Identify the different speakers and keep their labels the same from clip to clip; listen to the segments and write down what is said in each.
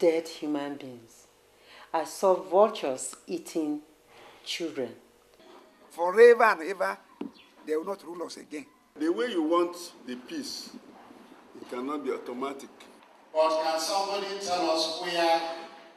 Speaker 1: dead human beings. I saw vultures eating children.
Speaker 2: Forever and ever, they will not rule us again.
Speaker 3: The way you want the peace, it cannot be automatic.
Speaker 4: But can somebody tell us where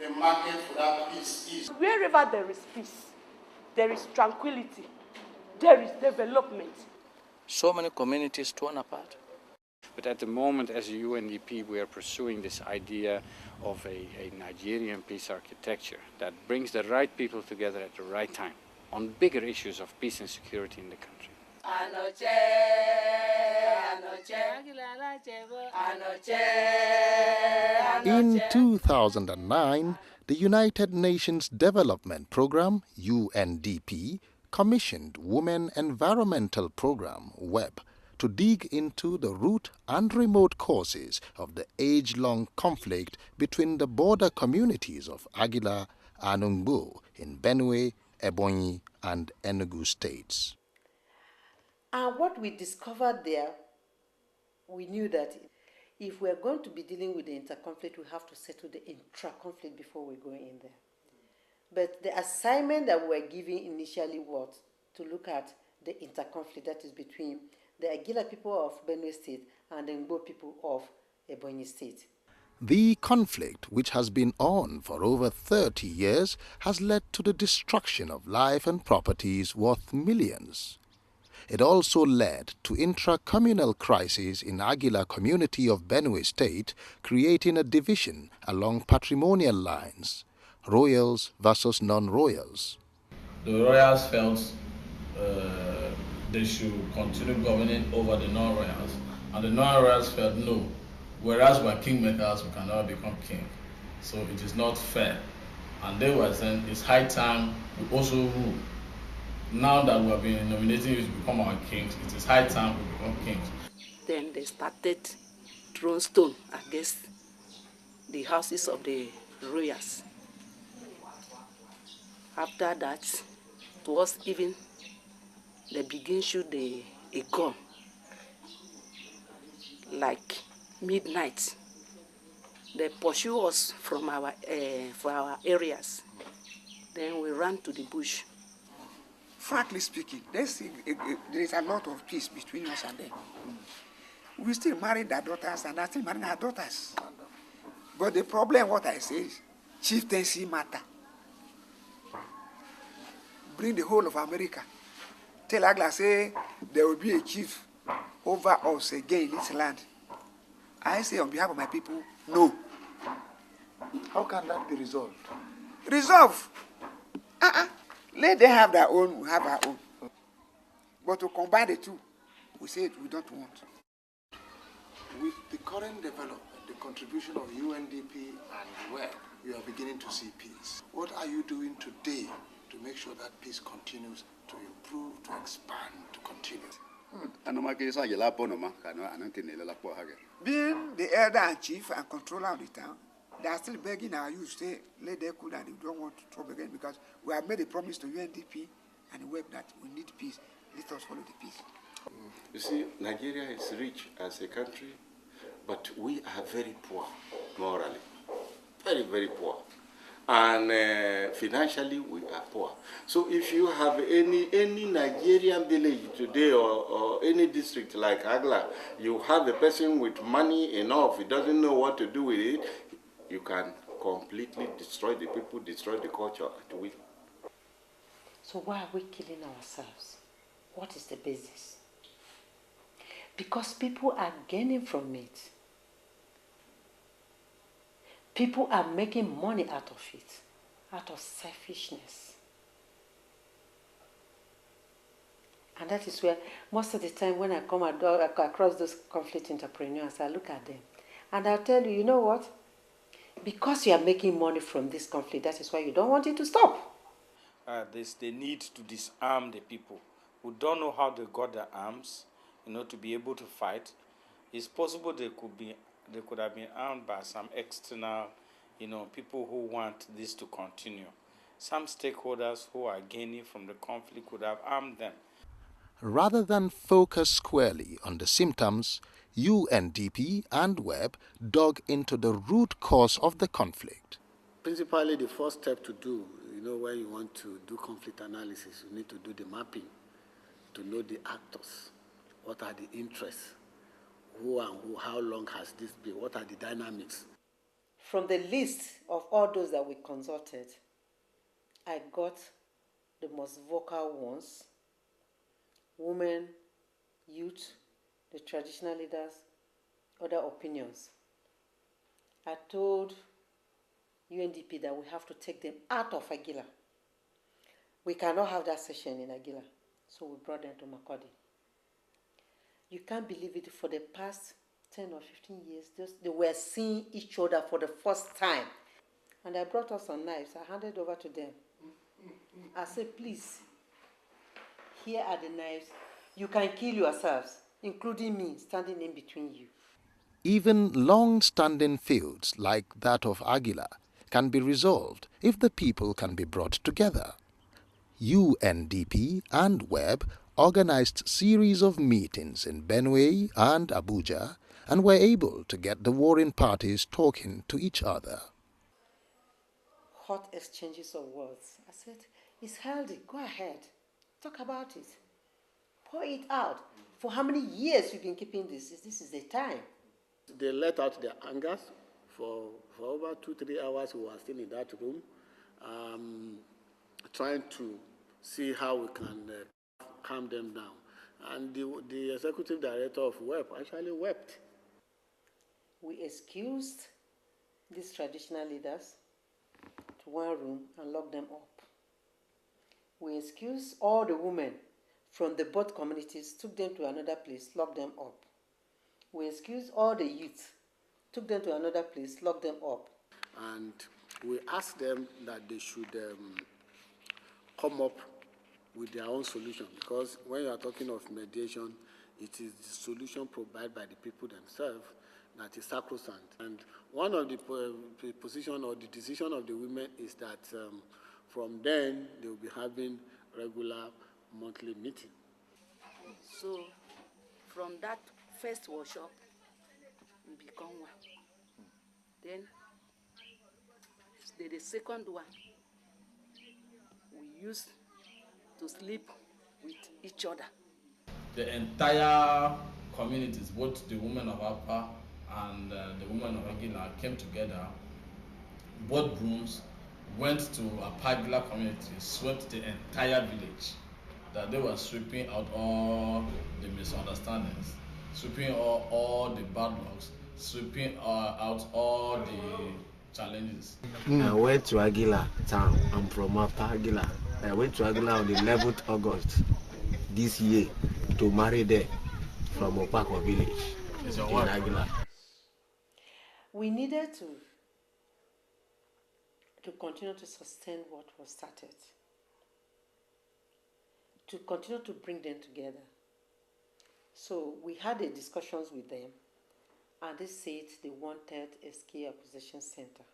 Speaker 4: the market for that peace is?
Speaker 5: Wherever there is peace, there is tranquility, there is development.
Speaker 6: So many communities torn apart.
Speaker 7: But at the moment, as a UNDP, we are pursuing this idea of a Nigerian peace architecture that brings the right people together at the right time on bigger issues of peace and security in the country.
Speaker 8: In 2009, the United Nations Development Programme, UNDP, commissioned Women Environmental Programme, WEP, to dig into the root and remote causes of the age-long conflict between the border communities of Agila and Ungbo in Benue, Ebonyi, and Enugu states.
Speaker 1: And what we discovered there, we knew that if we're going to be dealing with the inter-conflict, we have to settle the intra-conflict before we go in there. But the assignment that we were given initially was to look at the inter-conflict that is between the Agila people of Benue State and the Ungbo people of Ebonyi State.
Speaker 8: The conflict, which has been on for over 30 years, has led to the destruction of life and properties worth millions. It also led to intra-communal crises in Agila community of Benue State, creating a division along patrimonial lines, royals versus non-royals.
Speaker 9: The royals felt they should continue governing over the non-royals, and the non-royals felt no. Whereas we're kingmakers, we can never become king. So it is not fair. And they were saying it's high time we also rule. Now that we have been nominating you to become our kings, it is high time we become kings.
Speaker 5: Then they started throwing stone against the houses of the royals. After that, it was even they begin shoot a gun like midnight. They pursue us from our areas. Then we ran to the bush.
Speaker 2: Frankly speaking, there is a lot of peace between us and them. We still marry their daughters and I still marry our daughters. But the problem, what I say is, chieftaincy matter. Bring the whole of America. Tell Agla, say, there will be a chief over us again in this land. I say on behalf of my people, no.
Speaker 3: How can that be resolved?
Speaker 2: Resolve. Let them have their own, we have our own. But to combine the two, we say we don't want.
Speaker 3: With the current development, the contribution of UNDP and WEB, you are beginning to see peace. What are you doing today to make sure that peace continues to improve, to expand, to continue?
Speaker 2: Being the elder and chief and controller of the town, they are still begging our youth, say, let them cool and they don't want to trouble again because we have made a promise to UNDP and WEB that we need peace. Let us follow the peace.
Speaker 10: You see, Nigeria is rich as a country, but we are very poor morally. Very, very poor. And financially, we are poor. So if you have any Nigerian village today or any district like Agla, you have a person with money enough, he doesn't know what to do with it, you can completely destroy the people, destroy the culture, and win.
Speaker 1: So why are we killing ourselves? What is the basis? Because people are gaining from it. People are making money out of it, out of selfishness. And that is where most of the time when I come across those conflict entrepreneurs, I look at them and I'll tell you, you know what? Because you are making money from this conflict, that is why you don't want it to stop.
Speaker 11: There's the need to disarm the people who don't know how they got their arms, to be able to fight. It's possible they could have been armed by some external, people who want this to continue. Some stakeholders who are gaining from the conflict could have armed them.
Speaker 8: Rather than focus squarely on the symptoms, UNDP and WEB dug into the root cause of the conflict.
Speaker 12: Principally, the first step to do, when you want to do conflict analysis, you need to do the mapping to know the actors. What are the interests? Who and who, how long has this been? What are the dynamics?
Speaker 1: From the list of all those that we consulted, I got the most vocal ones: women, youth, the traditional leaders, other opinions. I told UNDP that we have to take them out of Agila. We cannot have that session in Agila, so we brought them to Makodi. You can't believe it, for the past 10 or 15 years, they were seeing each other for the first time. And I brought us some knives. I handed over to them. I said, please, here are the knives. You can kill yourselves, including me standing in between you.
Speaker 8: Even long-standing feuds like that of Agila can be resolved if the people can be brought together. UNDP and WEB organized series of meetings in Benue and Abuja and were able to get the warring parties talking to each other.
Speaker 1: Hot exchanges of words. I said, it's healthy. Go ahead. Talk about it. Pour it out. For how many years you've been keeping this? This is the time.
Speaker 12: They let out their angers for over 2-3 hours. We were still in that room, trying to see how we can calm them down. And the executive director of WEP actually wept.
Speaker 1: We excused these traditional leaders to one room and locked them up. We excused all the women from the both communities, took them to another place, locked them up. We excused all the youth, took them to another place, locked them up.
Speaker 12: And we asked them that they should come up with their own solution, because when you are talking of mediation, it is the solution provided by the people themselves that is sacrosanct. And one of the position or the decision of the women is that from then they will be having regular monthly meeting.
Speaker 5: So from that first workshop, we become one. Then the second one, we used to sleep with each other.
Speaker 9: The entire communities, both the women of Apa and the women of Agila, came together, bought brooms, went to a Agila community, swept the entire village. That they were sweeping out all the misunderstandings, sweeping all the bad lucks, sweeping out all the challenges.
Speaker 13: I went to Agila town. I'm from Upper Agila. I went to Agila on the 11th August this year to marry there from Opako village in Agila.
Speaker 1: We needed to continue to sustain what was started, to continue to bring them together. So we had the discussions with them, and they said they wanted a skill acquisition center.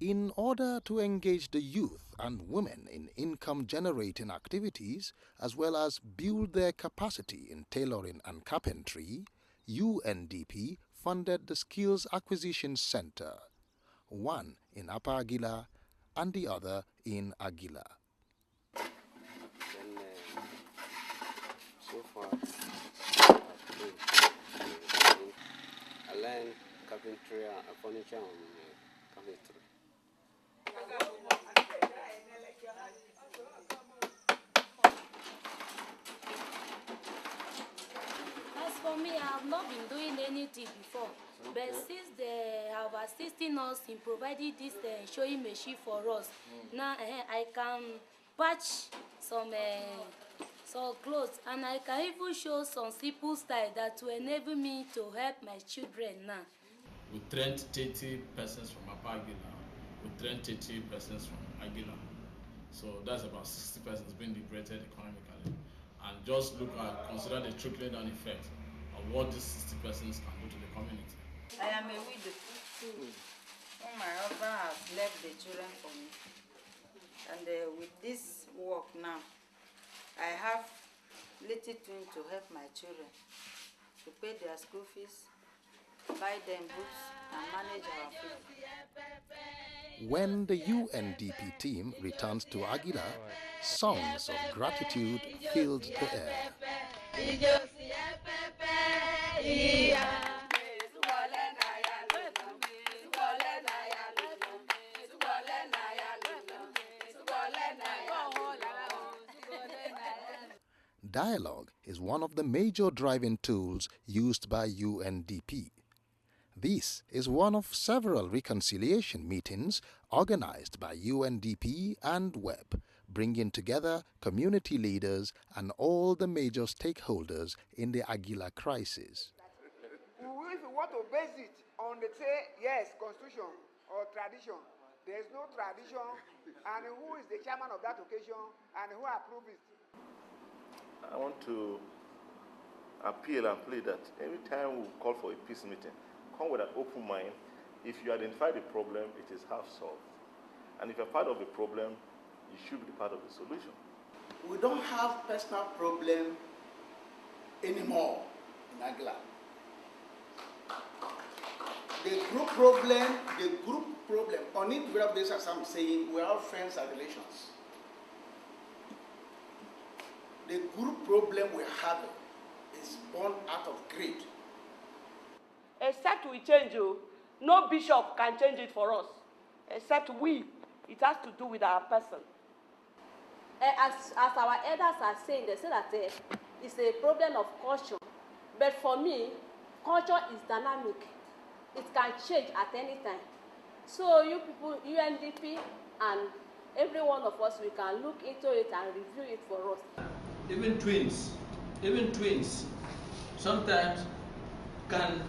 Speaker 8: In order to engage the youth and women in income-generating activities, as well as build their capacity in tailoring and carpentry, UNDP funded the Skills Acquisition Center, one in Upper Agila and the other in Agila.
Speaker 13: So far, I learned carpentry and furniture and carpentry.
Speaker 14: As for me, I have not been doing anything before, but since they have assisted us in providing this sewing machine for us, now I can patch some clothes, and I can even show some simple style that will enable me to help my children now.
Speaker 9: We trained 30 persons from Agila. We trained 30 persons from Agila. So that's about 60 persons being liberated economically. And just consider the trickling down effect of what these 60 persons can do to the community.
Speaker 15: I am a widow. My husband has left the children for me. And with this work now, I have little thing to help my children. to pay their school fees, buy them books, and manage our food.
Speaker 8: When the UNDP team returns to Agila, songs of gratitude filled the air. Dialogue is one of the major driving tools used by UNDP. This is one of several reconciliation meetings organized by UNDP and WEB, bringing together community leaders and all the major stakeholders in the Agila crisis.
Speaker 2: If you want to base it on the say, yes, constitution or tradition, there is no tradition, and who is the chairman of that occasion, and who approves it?
Speaker 16: I want to appeal and plead that every time we call for a peace meeting, come with an open mind. If you identify the problem, it is half solved. And if you're part of the problem, you should be part of the solution.
Speaker 17: We don't have personal problem anymore in Agila. The group problem, on individual basis, as I'm saying, we are all friends and relations. The group problem we have is born out of greed.
Speaker 5: Except we change, no bishop can change it for us. Except we, it has to do with our person.
Speaker 18: As our elders are saying, they say that it's a problem of culture. But for me, culture is dynamic. It can change at any time. So you people, UNDP, and every one of us, we can look into it and review it for us.
Speaker 9: Even twins, sometimes can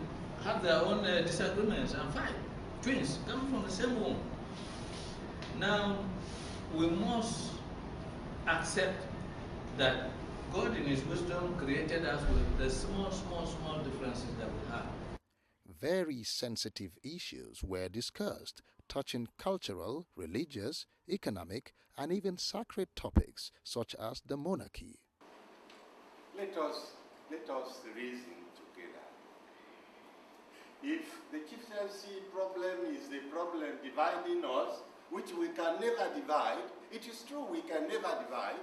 Speaker 9: have their own disagreements and fight. Twins coming from the same womb. Now, we must accept that God in His wisdom created us with the small differences that we have.
Speaker 8: Very sensitive issues were discussed, touching cultural, religious, economic, and even sacred topics such as the monarchy.
Speaker 10: Let us reason together. If the chieftaincy problem is the problem dividing us, which we can never divide, it is true we can never divide.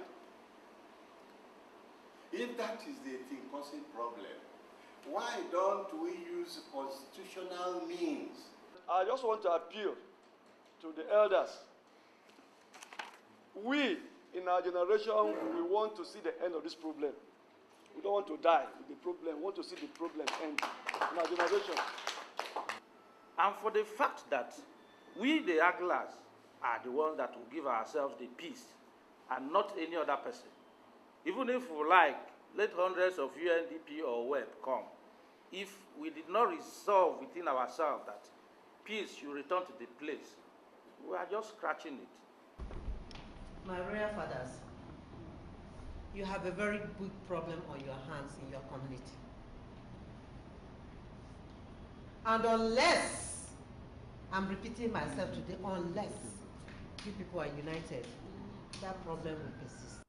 Speaker 10: If that is the thing causing problem, why don't we use constitutional means?
Speaker 19: I just want to appeal to the elders. We, in our generation, we want to see the end of this problem. We don't want to die with the problem. We want to see the problem end in our generation.
Speaker 11: And for the fact that we, the Agilas, are the ones that will give ourselves the peace and not any other person. Even if we like, let hundreds of UNDP or WEB come. If we did not resolve within ourselves that peace should return to the place, we are just scratching it.
Speaker 20: My royal fathers, you have a very big problem on your hands in your community. And unless, I'm repeating myself today, unless you people are united, that problem will persist.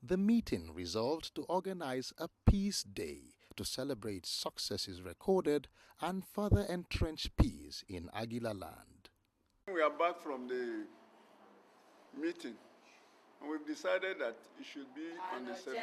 Speaker 8: The meeting resolved to organize a peace day to celebrate successes recorded and further entrench peace in Agila land.
Speaker 12: We are back from the meeting, and we've decided that it should be on the 17th.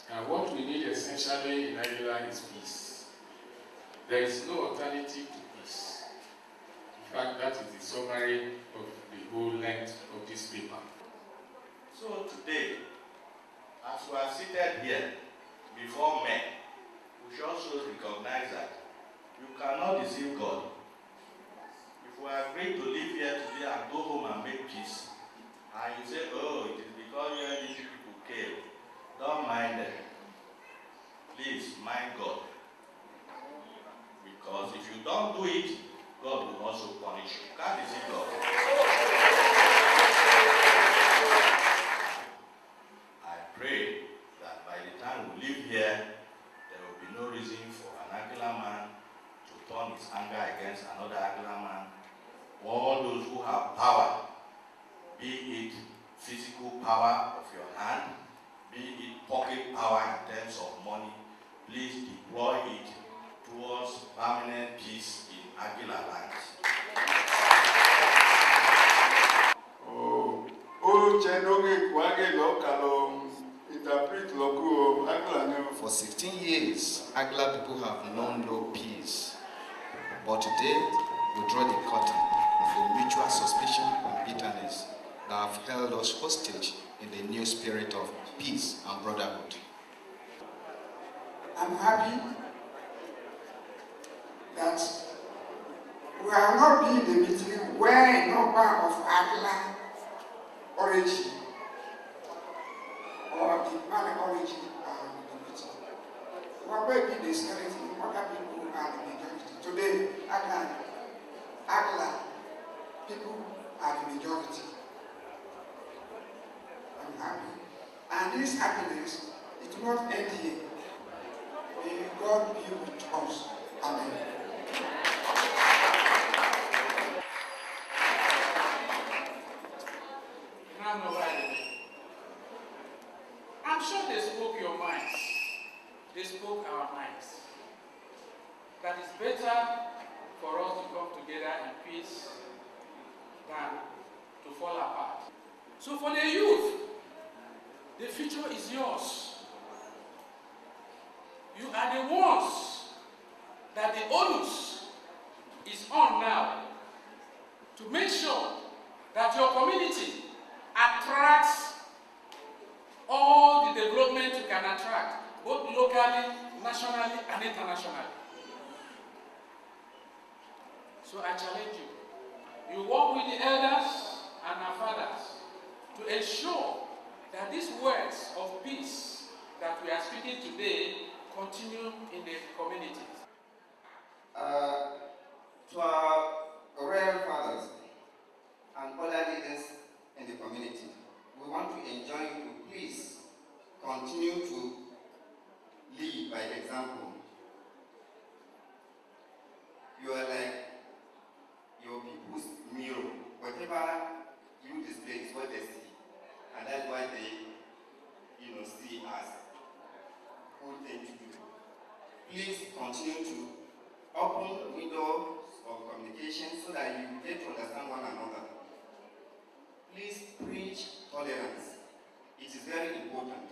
Speaker 21: And what we need essentially in Agila is peace. There is no alternative to peace. In fact, that is the summary of the whole length of this paper.
Speaker 10: So today, as we are seated here before men, we should also recognize that you cannot deceive God. If we agree to live here today and go home and make peace, and you say, oh, it is because UNDP people came, don't mind them. Please mind God. Because if you don't do it, God will also punish you. You can't deceive God.
Speaker 4: here, there will be no reason for an Agila man to turn his anger against another Agila man. All those who have power, be it physical power of your hand, be it pocket power in terms of money, please deploy it towards permanent peace in Agila land.
Speaker 22: For 16 years, Agila people have known no peace. But today, we draw the curtain of a mutual suspicion and bitterness that have held us hostage in the new spirit of peace and brotherhood.
Speaker 2: I'm happy that we have not been in the meeting where a number of Agila origin or the Mali origin are in the meeting. We are going to be discouraging other people are the majority. Today, Agila people are the majority. I'm happy. And this happiness, it will not end here. May God be with us. Amen.
Speaker 23: I'm sure they spoke your minds. They spoke our minds. That it's better for us to come together in peace than to fall apart. So for the youth, the future is yours. You are the ones that the onus is on now to make sure that your community attracts all the development you can attract, both locally, nationally, and internationally. So I challenge you. You work with the elders and our fathers to ensure that these words of peace that we are speaking today continue in the community.
Speaker 22: To our royal fathers and other leaders in the community, we want to enjoin you to please continue to lead by example. You are like your people's mirror. Whatever you display is what they see, and that's why they, see as good thing to do. Please continue to open windows of communication so that you get to understand one another. Please preach tolerance. It is very important.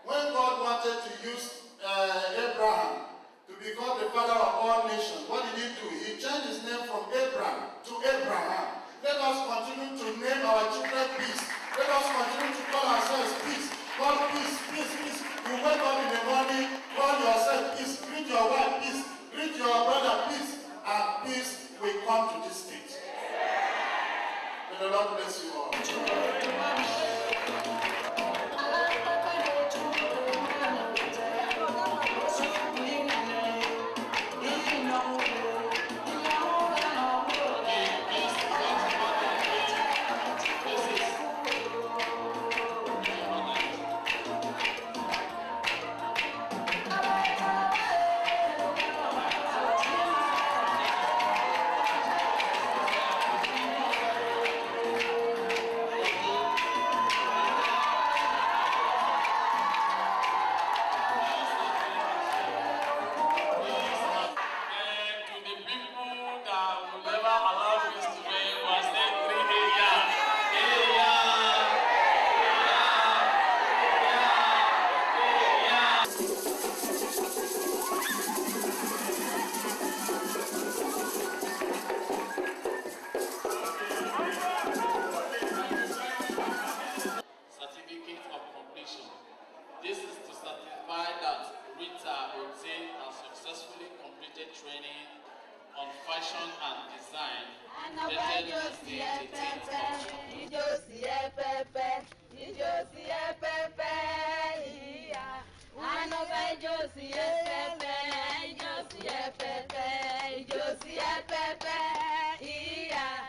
Speaker 3: When God wanted to use Abraham to become the father of all nations, what did he do? He changed his name from Abraham to Abraham. Let us continue to name our children peace. Let us continue to call ourselves peace. God, peace, peace, peace. You wake up in the morning, call yourself peace, greet your wife peace, greet your brother peace, and peace will come to this state. May the Lord bless you all.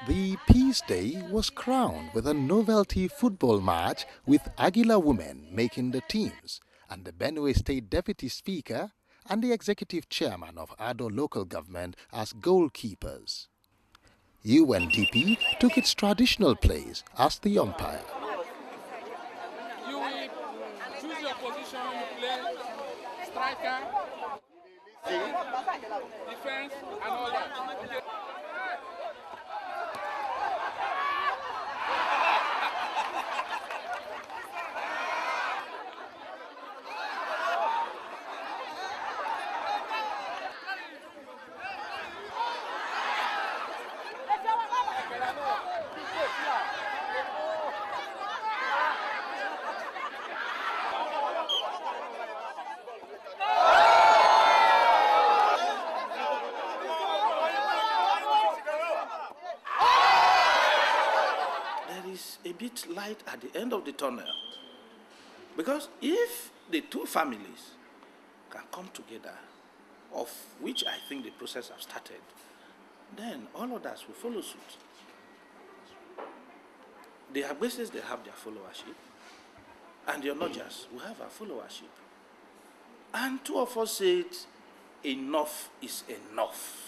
Speaker 8: The Peace Day was crowned with a novelty football match with Agila women making the teams and the Benue State Deputy Speaker and the Executive Chairman of Ado Local Government as goalkeepers. UNDP took its traditional place as the umpire.
Speaker 23: You will choose your position, you play striker, defense, and all that. Okay.
Speaker 1: There is a bit light at the end of the tunnel, because if the two families can come together, of which I think the process has started, then all others will follow suit. The Agbeses, they have their followership, and the Onojas will have our followership. And two of us said, enough is enough.